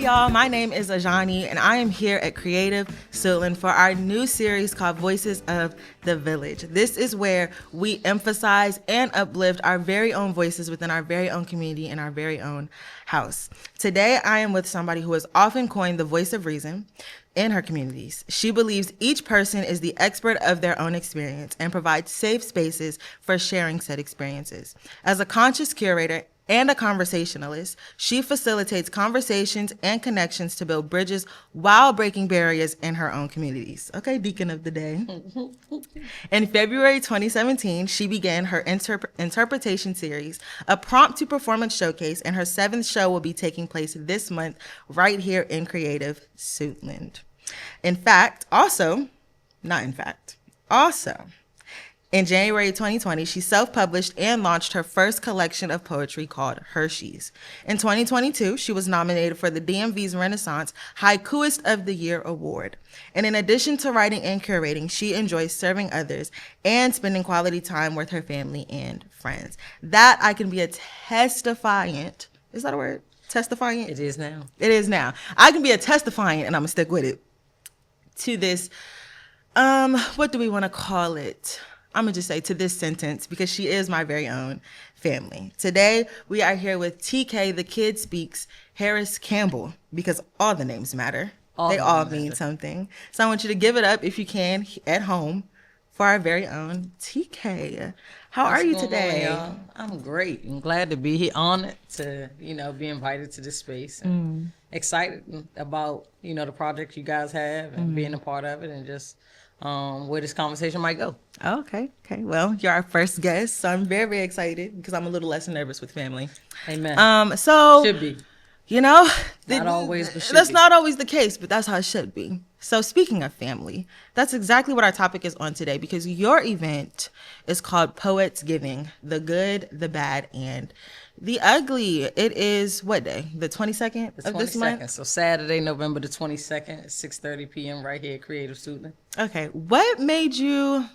y'all. My name is Ajani, and I am here at Creative Suitland for our new series called Voices of the Village. This is where we emphasize and uplift our very own voices within our very own community and our very own house. Today, I am with somebody who has often coined the voice of reason in her communities. She believes each person is the expert of their own experience and provides safe spaces for sharing said experiences. As a conscious curator and a conversationalist, she facilitates conversations and connections to build bridges while breaking barriers in her own communities. Okay, Deacon of the Day. In February 2017, she began her interpretation series, a prompt to performance showcase, and her 7th show will be taking place this month right here in Creative Suitland. In January 2020, she self-published and launched her first collection of poetry called Hershey's. In 2022, she was nominated for the DMV's Renaissance Haikuist of the Year Award. And in addition to writing and curating, she enjoys serving others and spending quality time with her family and friends. That I can be a testifiant. Is that a word? Testifiant? It is now. It is now. I can be a testifiant, and I'm going to stick with it, to this, what do we want to call it? I'm going to just say to this sentence, because she is my very own family. Today, we are here with TeeKaytheKid Speaks Harris Campbell, because all the names matter. They all mean something. So I want you to give it up, if you can, at home, for our very own TeeKay. How are you today? Y'all? I'm great. I'm glad to be here, honored to, be invited to this space, and excited about, the project you guys have and being a part of it, and just where this conversation might go. Okay. Well, you're our first guest, so I'm very, very excited because I'm a little less nervous with family. Amen. So should be. Not always, but should that's be. not always the case, but that's how it should be. So speaking of family, that's exactly what our topic is on today, because your event is called PoetsGiving, the good, the bad, and the ugly. It is what day? The 22nd of this month? So Saturday, November the 22nd at 6:30 p.m. right here at Creative Suitland. Okay. What made you...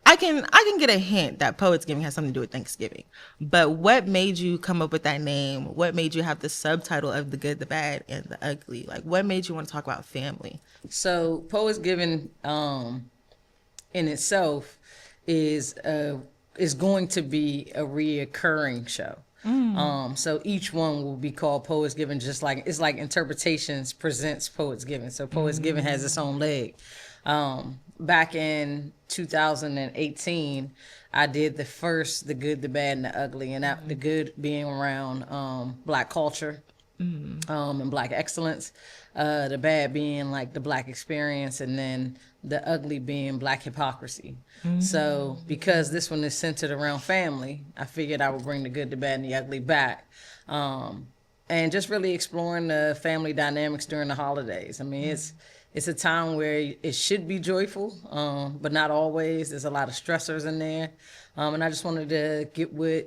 I can get a hint that PoetsGiving has something to do with Thanksgiving, but what made you come up with that name? What made you have the subtitle of the good, the bad, and the ugly? Like, what made you want to talk about family? So PoetsGiving in itself is going to be a reoccurring show. So each one will be called PoetsGiving, just like it's like Interpretations presents PoetsGiving. So PoetsGiving has its own leg. Back in 2018, I did the first, the good, the bad, and the ugly, and that, the good being around Black culture and Black excellence, the bad being like the Black experience, and then the ugly being Black hypocrisy. So because this one is centered around family, I figured I would bring the good, the bad, and the ugly back. And just really exploring the family dynamics during the holidays. I mean, it's a time where it should be joyful, but not always. There's a lot of stressors in there. And I just wanted to get with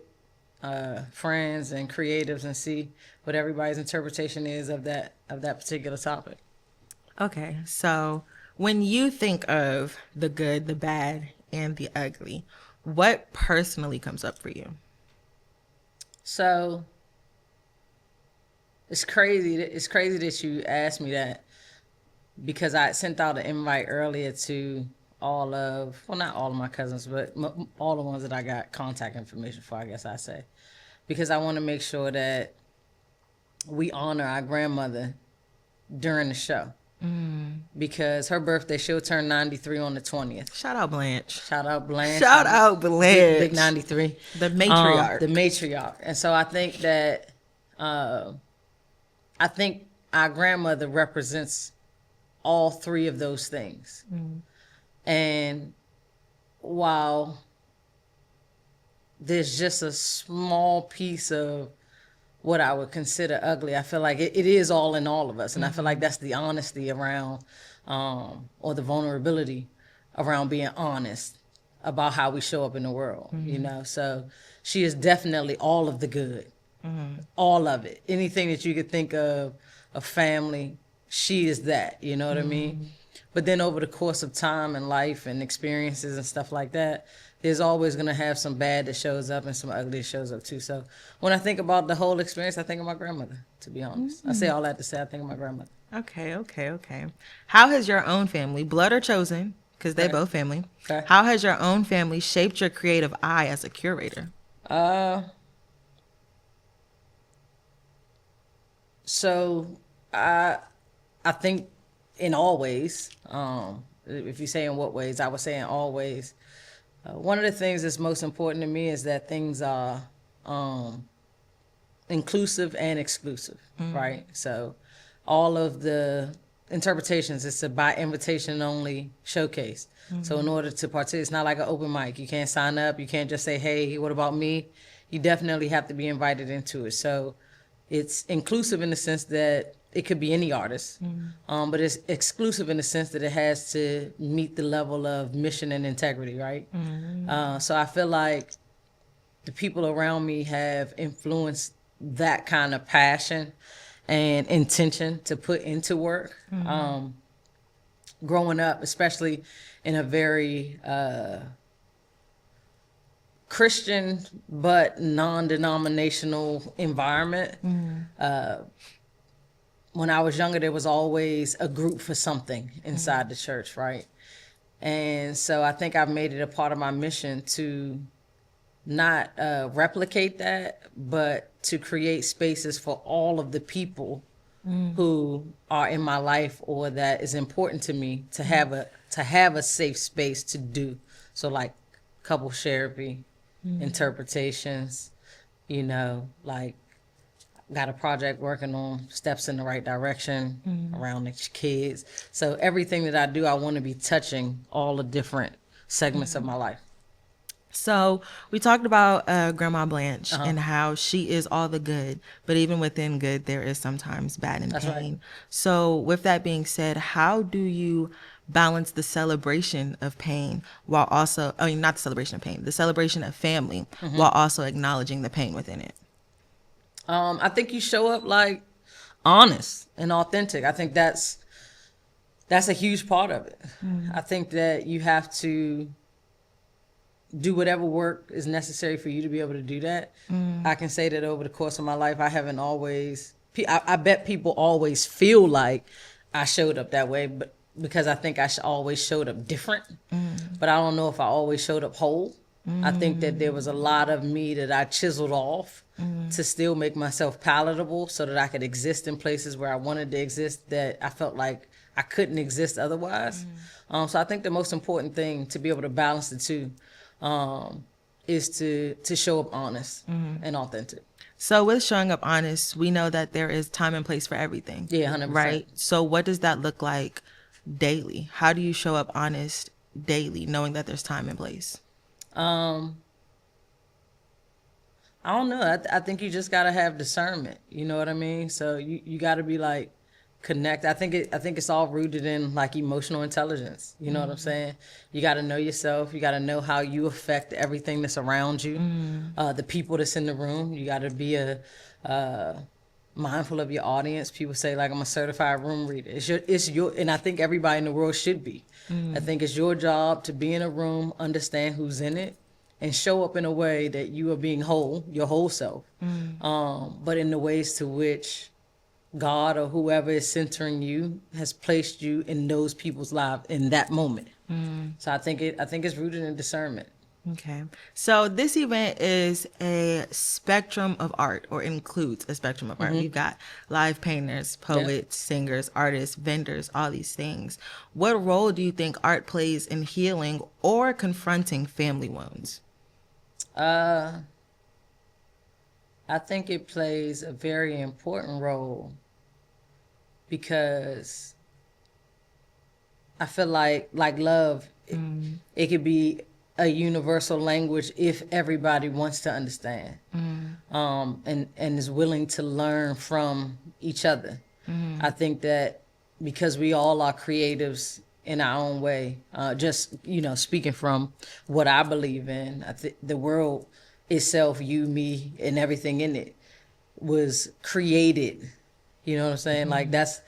friends and creatives and see what everybody's interpretation is of that particular topic. Okay, so when you think of the good, the bad, and the ugly, what personally comes up for you? So it's crazy that you asked me that, because I sent out an invite earlier to not all of my cousins, but all the ones that I got contact information for, I guess I say, because I want to make sure that we honor our grandmother during the show. Because her birthday, she'll turn 93 on the 20th. Shout out Blanche. Shout out Blanche. Big 93. The matriarch. The matriarch. And so I think that, our grandmother represents all three of those things. And while there's just a small piece of what I would consider ugly, I feel like it is all in all of us. And I feel like that's the honesty around, or the vulnerability around being honest about how we show up in the world, So she is definitely all of the good, all of it. Anything that you could think of, a family, she is that, you know what I mean? But then over the course of time and life and experiences and stuff like that, there's always going to have some bad that shows up and some ugly that shows up too. So when I think about the whole experience, I think of my grandmother, to be honest. I say all that to say I think of my grandmother. Okay. How has your own family, blood or chosen, because they both family, how has your own family shaped your creative eye as a curator? So I think in all ways, if you say in what ways, I would say in all ways. One of the things that's most important to me is that things are inclusive and exclusive, right? So all of the interpretations, it's a by invitation only showcase. So in order to participate, it's not like an open mic. You can't sign up. You can't just say, hey, what about me? You definitely have to be invited into it. So it's inclusive in the sense that it could be any artist, but it's exclusive in the sense that it has to meet the level of mission and integrity, right? So I feel like the people around me have influenced that kind of passion and intention to put into work. Growing up, especially in a very Christian but non-denominational environment. When I was younger, there was always a group for something inside the church, right? And so I think I've made it a part of my mission to not replicate that, but to create spaces for all of the people who are in my life or that is important to me to have a safe space to do. So like couple therapy, interpretations, like got a project working on steps in the right direction around the kids. So everything that I do, I want to be touching all the different segments of my life. So we talked about Grandma Blanche and how she is all the good, but even within good, there is sometimes bad and That's pain. right. So with that being said, how do you balance the celebration of pain while also, not the celebration of pain, the celebration of family while also acknowledging the pain within it? I think you show up like honest and authentic. I think that's a huge part of it. I think that you have to do whatever work is necessary for you to be able to do that. I can say that over the course of my life, I haven't always, I bet people always feel like I showed up that way, but because I think I always showed up different, but I don't know if I always showed up whole. I think that there was a lot of me that I chiseled off to still make myself palatable so that I could exist in places where I wanted to exist that I felt like I couldn't exist otherwise. So I think the most important thing to be able to balance the two is to show up honest and authentic. So with showing up honest, we know that there is time and place for everything. Yeah, 100%. Right? So what does that look like daily? How do you show up honest daily, knowing that there's time and place? I don't know. I think you just gotta have discernment. You know what I mean? So you gotta be like connect. I think it's all rooted in like emotional intelligence. You know what I'm saying? You gotta know yourself. You gotta know how you affect everything that's around you, the people that's in the room. You gotta be mindful of your audience. People say like I'm a certified room reader. It's your, and I think everybody in the world should be. I think it's your job to be in a room, understand who's in it, and show up in a way that you are being whole, your whole self, but in the ways to which God or whoever is centering you has placed you in those people's lives in that moment. So I think it's rooted in discernment. Okay. So this event is a spectrum of art, or includes a spectrum of art. You've got live painters, poets, singers, artists, vendors, all these things. What role do you think art plays in healing or confronting family wounds? I think it plays a very important role because I feel like love, it could be a universal language if everybody wants to understand, and is willing to learn from each other. I think that because we all are creatives in our own way, just speaking from what I believe in, I think the world itself, you, me, and everything in it was created. You know what I'm saying? Like that's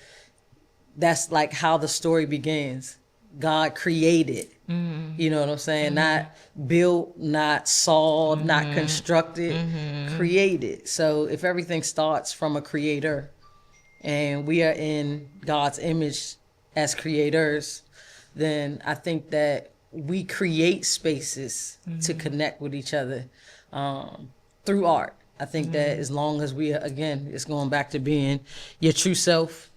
like how the story begins. God created You know what I'm saying? Not built, not sawed, not constructed, created. So if everything starts from a creator and we are in God's image as creators, then I think that we create spaces to connect with each other through art. I think that as long as we, again, it's going back to being your true self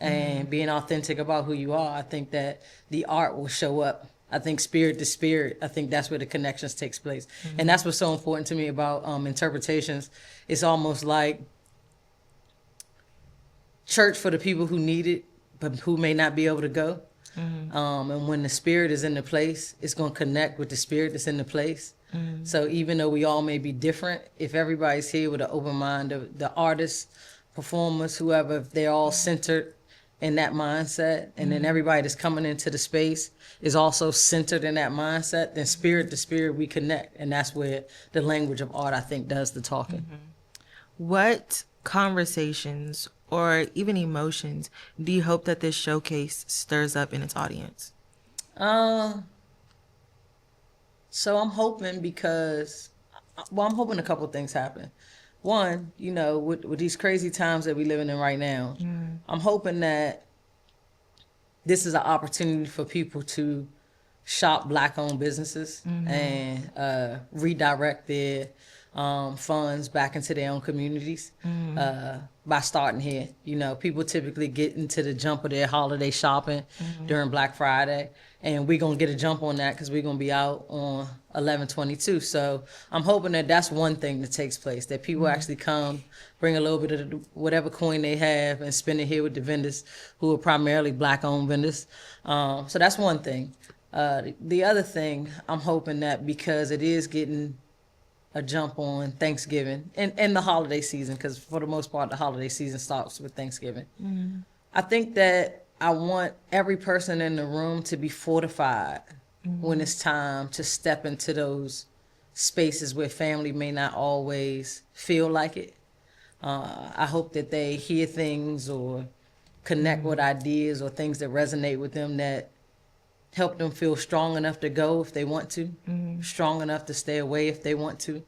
and being authentic about who you are, I think that the art will show up. I think spirit to spirit, I think that's where the connections takes place. And that's what's so important to me about interpretations. It's almost like church for the people who need it, but who may not be able to go. And when the spirit is in the place, it's going to connect with the spirit that's in the place. So even though we all may be different, if everybody's here with an open mind, the artists, performers, whoever, if they're all centered in that mindset, and then everybody that's coming into the space is also centered in that mindset, then spirit to spirit we connect. And that's where the language of art, I think, does the talking. What conversations or even emotions do you hope that this showcase stirs up in its audience? So I'm hoping I'm hoping a couple of things happen. One, you know, with these crazy times that we're living in right now, I'm hoping that this is an opportunity for people to shop Black-owned businesses and redirect their funds back into their own communities by starting here. You know, people typically get into the jump of their holiday shopping during Black Friday, and we're going to get a jump on that because we're going to be out on 11/22. So I'm hoping that that's one thing that takes place, that people actually come, bring a little bit of whatever coin they have and spend it here with the vendors who are primarily Black-owned vendors. So that's one thing. The other thing, I'm hoping that because it is getting a jump on Thanksgiving and the holiday season, because for the most part, the holiday season starts with Thanksgiving. I think that I want every person in the room to be fortified when it's time to step into those spaces where family may not always feel like it. I hope that they hear things or connect with ideas or things that resonate with them that help them feel strong enough to go if they want to, strong enough to stay away if they want to,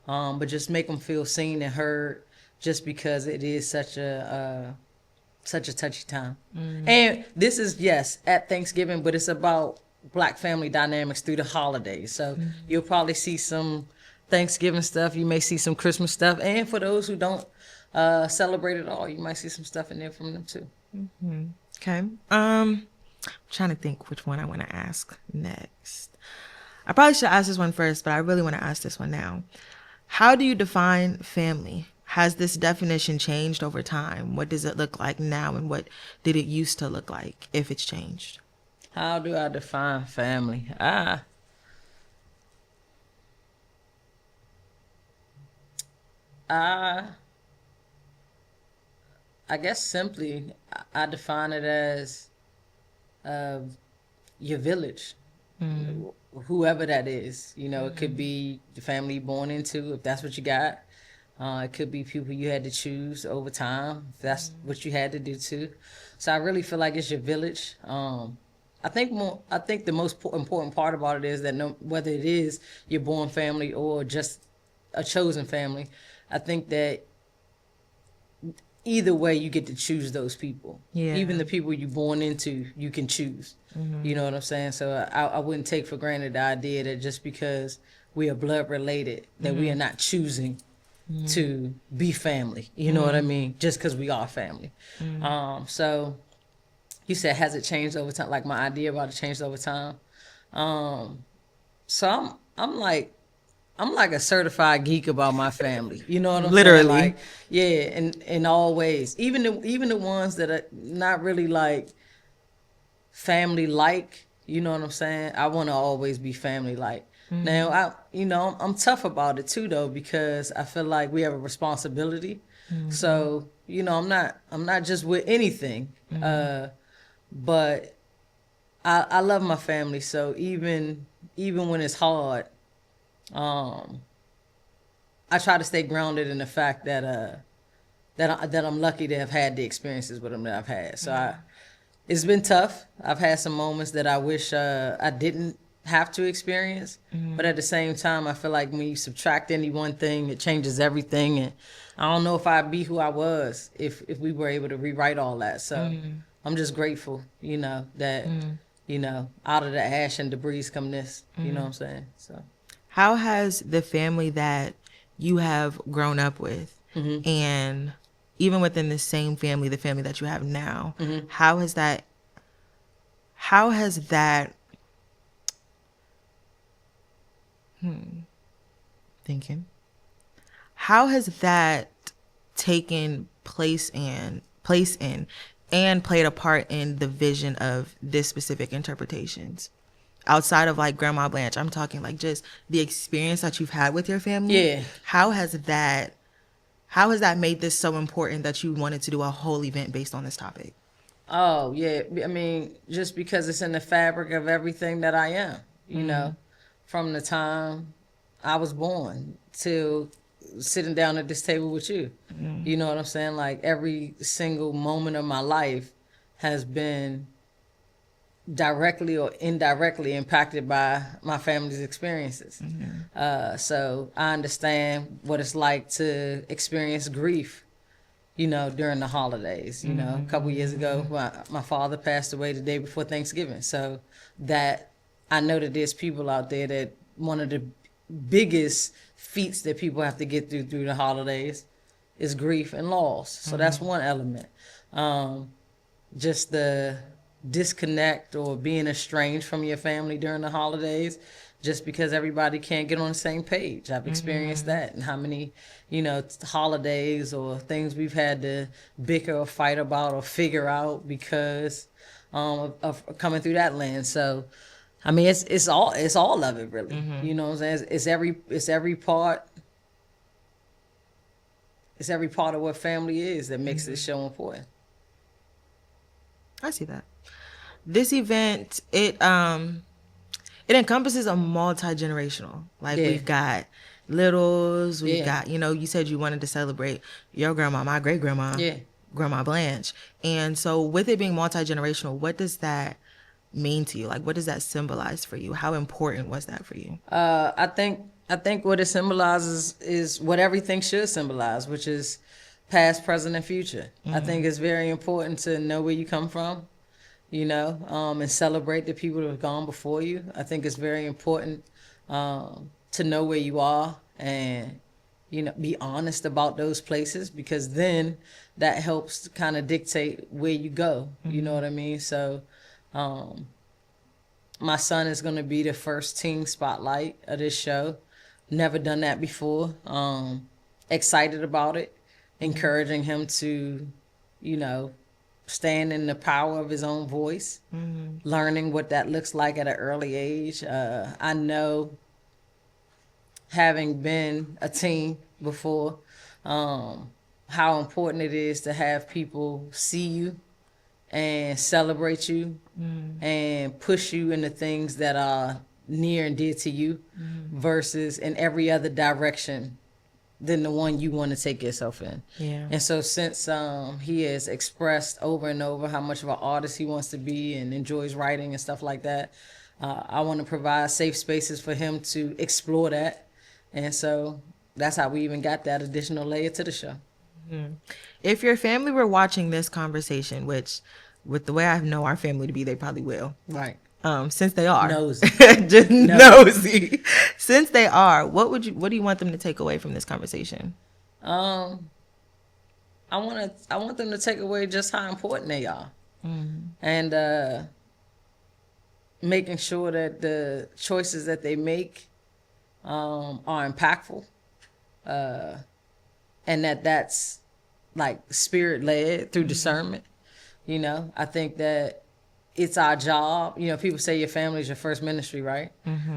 but just make them feel seen and heard, just because it is such a touchy time. And this is, yes, at Thanksgiving, but it's about Black family dynamics through the holidays. So you'll probably see some Thanksgiving stuff, you may see some Christmas stuff, and for those who don't celebrate at all, you might see some stuff in there from them too. Okay. I'm trying to think which one I want to ask next. I probably should ask this one first, but I really want to ask this one now. How do you define family? Has this definition changed over time? What does it look like now, and what did it used to look like, if it's changed? How do I define family? I guess simply I define it as your village, whoever that is. You know, it could be the family you're born into, if that's what you got. It could be people you had to choose over time, if that's what you had to do too. So I really feel like it's your village. I think the most important part about it is that whether it is your born family or just a chosen family, I think that either way you get to choose those people. Yeah. Even the people you're born into, you can choose. You know what I'm saying? So I wouldn't take for granted the idea that just because we are blood related, that we are not choosing to be family. You know what I mean? Just because we are family. So you said, has it changed over time? Like my idea about it changed over time. So I'm like a certified geek about my family. You know what I'm Literally. saying? Like, yeah, in all ways. Even the ones that are not really like family like, you know what I'm saying? I want to always be family like. Now I'm tough about it too though, because I feel like we have a responsibility. So, you know, I'm not just with anything. But I love my family, so even when it's hard, I try to stay grounded in the fact that I'm lucky to have had the experiences with them that I've had. So It's been tough. I've had some moments that I wish I didn't have to experience, but at the same time, I feel like when you subtract any one thing, it changes everything. And I don't know if I'd be who I was if we were able to rewrite all that. So I'm just grateful, that out of the ash and debris come this. You know what I'm saying? So How has the family that you have grown up with, and even within the same family, the family that you have now, how has that thinking, how has that taken place in and played a part in the vision of this specific interpretations? Outside of like Grandma Blanche, I'm talking like just the experience that you've had with your family. Yeah. How has that made this so important that you wanted to do a whole event based on this topic? Oh, yeah. I mean, just because it's in the fabric of everything that I am, from the time I was born to sitting down at this table with you. You know what I'm saying? Like every single moment of my life has been directly or indirectly impacted by my family's experiences. So I understand what it's like to experience grief, during the holidays. A couple years ago, my father passed away the day before Thanksgiving. So that I know that there's people out there that one of the biggest feats that people have to get through the holidays is grief and loss. So that's one element. Just the disconnect or being estranged from your family during the holidays just because everybody can't get on the same page. I've experienced that, and how many, holidays or things we've had to bicker or fight about or figure out because of coming through that lens. So, I mean, it's all of it really. You know what I'm saying? It's every part of what family is that makes this show important. I see that. This event, it encompasses a multi-generational. Like we've got littles, we've got, you said you wanted to celebrate your grandma, my great grandma, Grandma Blanche. And so with it being multi-generational, what does that mean to you? Like, what does that symbolize for you? How important was that for you? I think what it symbolizes is what everything should symbolize, which is past, present, and future. I think it's very important to know where you come from, and celebrate the people that have gone before you. I think it's very important to know where you are and, be honest about those places, because then that helps kind of dictate where you go. You know what I mean? So my son is going to be the first teen spotlight of this show. Never done that before. Excited about it. Encouraging him to, stand in the power of his own voice, learning what that looks like at an early age. I know, having been a teen before, how important it is to have people see you and celebrate you and push you into things that are near and dear to you versus in every other direction than the one you want to take yourself in. Yeah. And so since he has expressed over and over how much of an artist he wants to be and enjoys writing and stuff like that, I want to provide safe spaces for him to explore that. And so that's how we even got that additional layer to the show. If your family were watching this conversation, which with the way I know our family to be, they probably will. Right. Since they are nosy. just nosy. Since they are, what do you want them to take away from this conversation? I want them to take away just how important they are, and making sure that the choices that they make are impactful, and that's like spirit led through discernment. I think that it's our job. People say your family is your first ministry, right?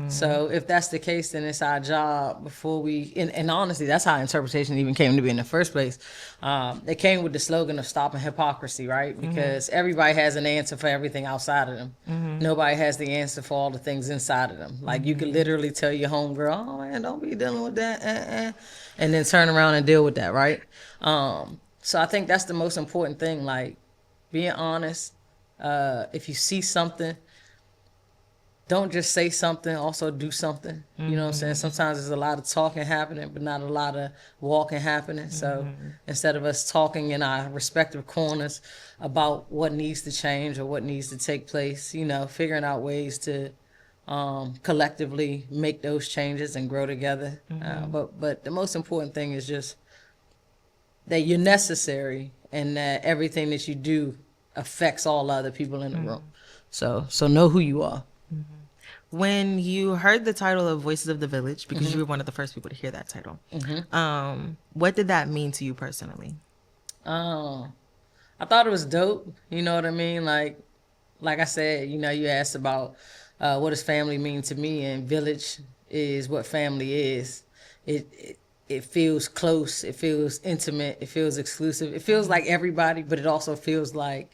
So if that's the case, then it's our job before we, and honestly, that's how interpretation even came to be in the first place. It came with the slogan of stopping hypocrisy, right? Because everybody has an answer for everything outside of them. Nobody has the answer for all the things inside of them. Like you could literally tell your homegirl, oh man, don't be dealing with that, and then turn around and deal with that, right? So I think that's the most important thing, like being honest, if you see something, don't just say something, also do something. You know what I'm saying? Sometimes there's a lot of talking happening, but not a lot of walking happening. So instead of us talking in our respective corners about what needs to change or what needs to take place, figuring out ways to collectively make those changes and grow together. But the most important thing is just that you're necessary and that everything that you do affects all other people in the room. So know who you are. When you heard the title of Voices of the Village, because you were one of the first people to hear that title, what did that mean to you personally? I thought it was dope. You know what I mean? Like I said, you asked about what does family mean to me, and village is what family is. It feels close. It feels intimate. It feels exclusive. It feels like everybody, but it also feels like,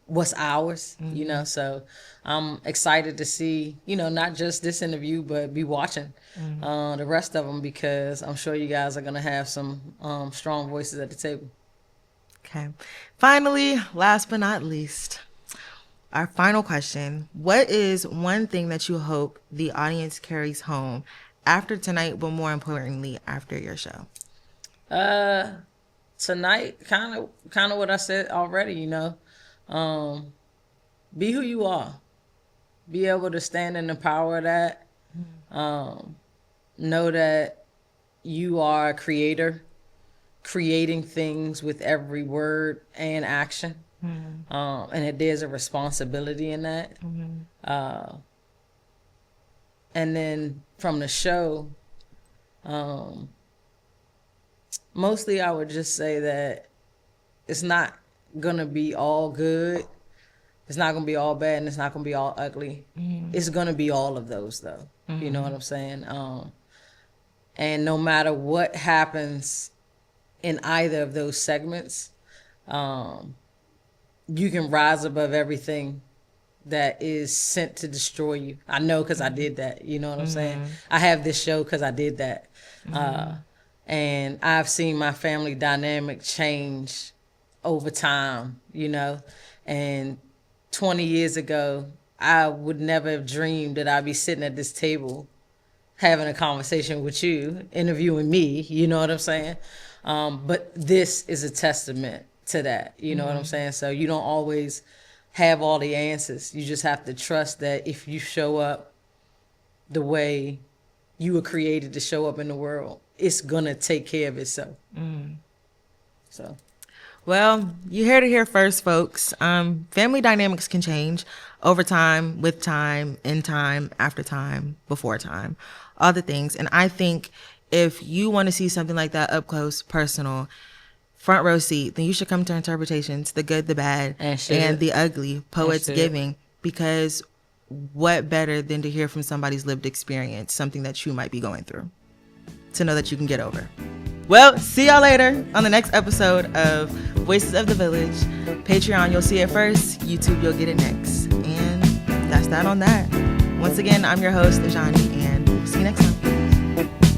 what's ours, So I'm excited to see, not just this interview, but be watching the rest of them, because I'm sure you guys are going to have some strong voices at the table. Okay. Finally, last but not least, our final question. What is one thing that you hope the audience carries home after tonight, but more importantly, after your show? Tonight, kind of what I said already, be who you are. Be able to stand in the power of that. Know that you are a creator, creating things with every word and action. And that there's a responsibility in that. And then from the show, mostly I would just say that it's not gonna be all good. It's not gonna be all bad, and it's not gonna be all ugly. It's gonna be all of those, though. You know what I'm saying? And no matter what happens in either of those segments, you can rise above everything that is sent to destroy you. I know, because I did that. You know what I'm saying? I have this show because I did that. And I've seen my family dynamic change over time, and 20 years ago, I would never have dreamed that I'd be sitting at this table having a conversation with you, interviewing me, you know what I'm saying? But this is a testament to that, you know what I'm saying? So you don't always have all the answers. You just have to trust that if you show up the way you were created to show up in the world, it's gonna take care of itself. So. Well, you heard it here first, folks. Family dynamics can change over time, with time, in time, after time, before time, all the things. And I think if you want to see something like that up close, personal, front row seat, then you should come to Interpretations, the good, the bad, and the ugly, PoetsGiving, because what better than to hear from somebody's lived experience, something that you might be going through, to know that you can get over. Well, see y'all later on the next episode of Voices of the Village. Patreon, you'll see it first. YouTube, you'll get it next. And that's that on that. Once again, I'm your host, Ajani, and see you next time.